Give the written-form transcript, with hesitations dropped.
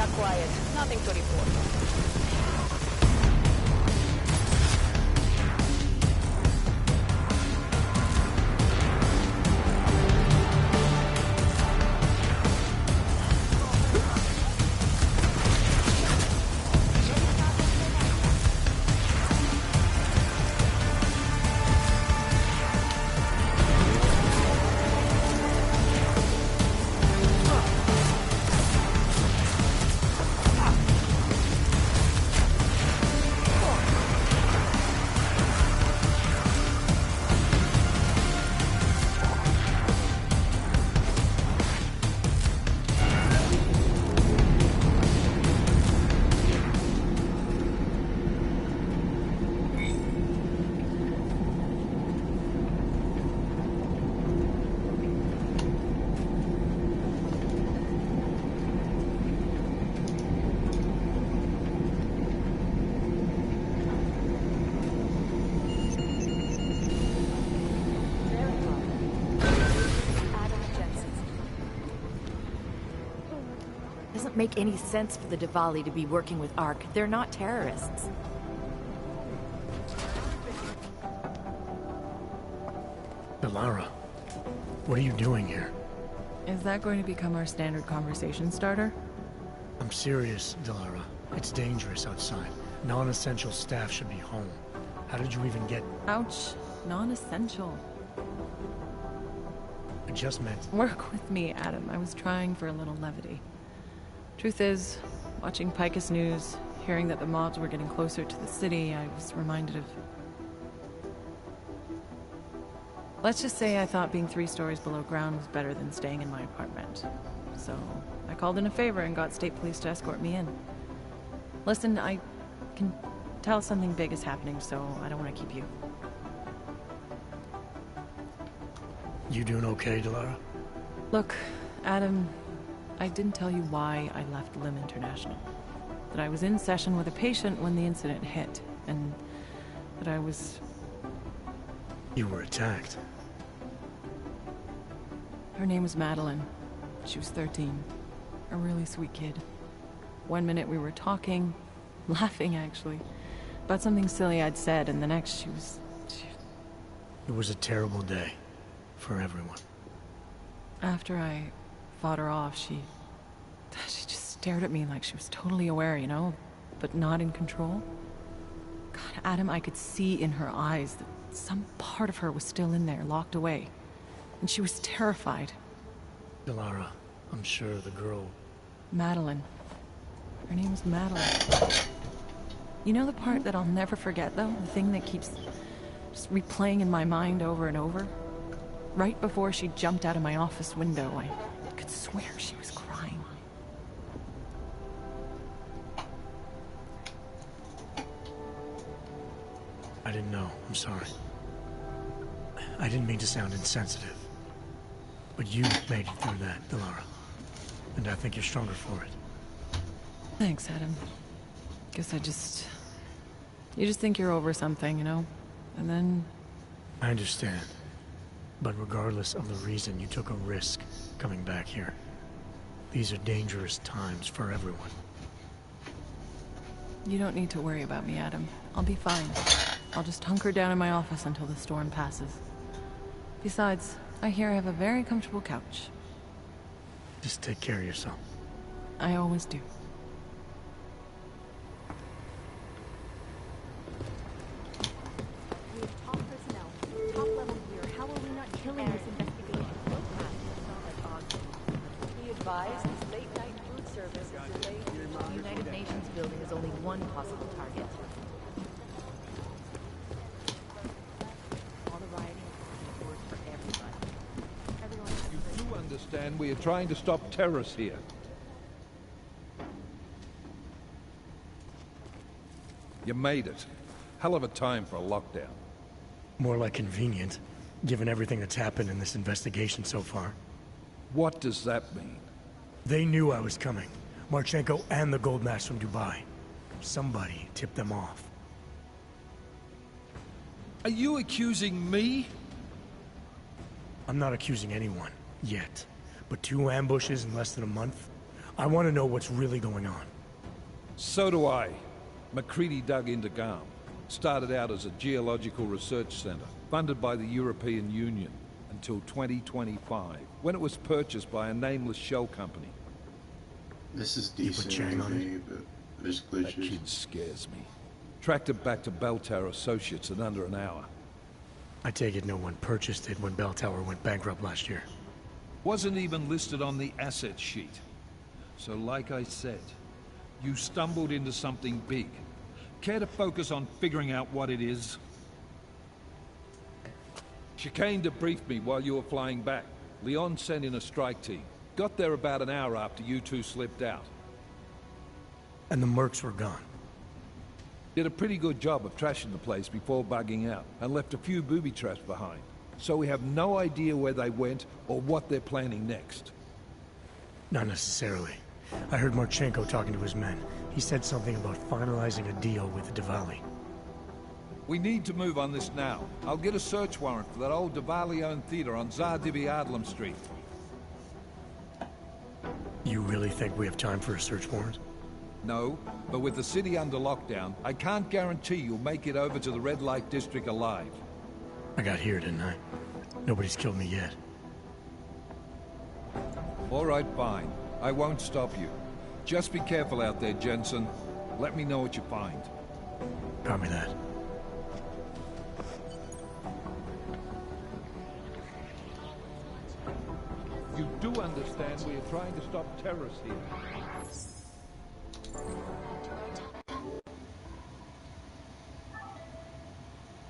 are quiet. Nothing to report. Doesn't make any sense for the Diwali to be working with ARC. They're not terrorists. Delara, what are you doing here? Is that going to become our standard conversation starter? I'm serious, Delara. It's dangerous outside. Non-essential staff should be home. How did you even get... Ouch. Non-essential. I just meant... Work with me, Adam. I was trying for a little levity. Truth is, watching Picus News, hearing that the mobs were getting closer to the city, I was reminded of... Let's just say I thought being 3 stories below ground was better than staying in my apartment. So, I called in a favor and got state police to escort me in. Listen, I can tell something big is happening, so I don't want to keep you. You doing okay, Delara? Look, Adam, I didn't tell you why I left Lim International. That I was in session with a patient when the incident hit, and that I was... You were attacked. Her name was Madeline. She was 13. A really sweet kid. One minute we were talking, laughing actually, about something silly I'd said, and the next she was... It was a terrible day. For everyone. After I fought her off, she just stared at me like she was totally aware, you know, but not in control. God, Adam, I could see in her eyes that some part of her was still in there, locked away. And she was terrified. Delara, I'm sure the girl... Madeline. Her name was Madeline. You know the part that I'll never forget, though? The thing that keeps just replaying in my mind over and over? Right before she jumped out of my office window, I could swear she was crying. I didn't know. I'm sorry. I didn't mean to sound insensitive. But you made it through that, Delara. And I think you're stronger for it. Thanks, Adam. Guess you just think you're over something, you know? And then... I understand. But regardless of the reason, you took a risk coming back here. These are dangerous times for everyone. You don't need to worry about me, Adam. I'll be fine. I'll just hunker down in my office until the storm passes. Besides, I hear I have a very comfortable couch. Just take care of yourself. I always do. Possible target. All the rioting work for everybody. You do understand we are trying to stop terrorists here. You made it. Hell of a time for a lockdown. More like convenient, given everything that's happened in this investigation so far. What does that mean? They knew I was coming. Marchenko and the gold mask from Dubai. Somebody tipped them off. Are you accusing me? I'm not accusing anyone, yet. But 2 ambushes in less than a month? I want to know what's really going on. So do I. McCready dug into Garm. Started out as a geological research centre, funded by the European Union, until 2025, when it was purchased by a nameless shell company. This is You put decent Chang on movie, but there's That glitches. kid scares me. Tracked it back to Bell Tower Associates in under an hour. I take it no one purchased it when Bell Tower went bankrupt last year. Wasn't even listed on the asset sheet. So like I said, you stumbled into something big. Care to focus on figuring out what it is? Chicane debriefed me while you were flying back. Leon sent in a strike team. Got there about an hour after you two slipped out. And the mercs were gone. Did a pretty good job of trashing the place before bugging out, and left a few booby traps behind. So we have no idea where they went or what they're planning next. Not necessarily. I heard Marchenko talking to his men. He said something about finalizing a deal with Diwali. We need to move on this now. I'll get a search warrant for that old Diwali-owned theater on Zardibi Adlam Street. You really think we have time for a search warrant? No, but with the city under lockdown, I can't guarantee you'll make it over to the red light district alive. I got here, didn't I? Nobody's killed me yet. All right, fine. I won't stop you. Just be careful out there, Jensen. Let me know what you find. Copy that. You do understand we are trying to stop terrorists here.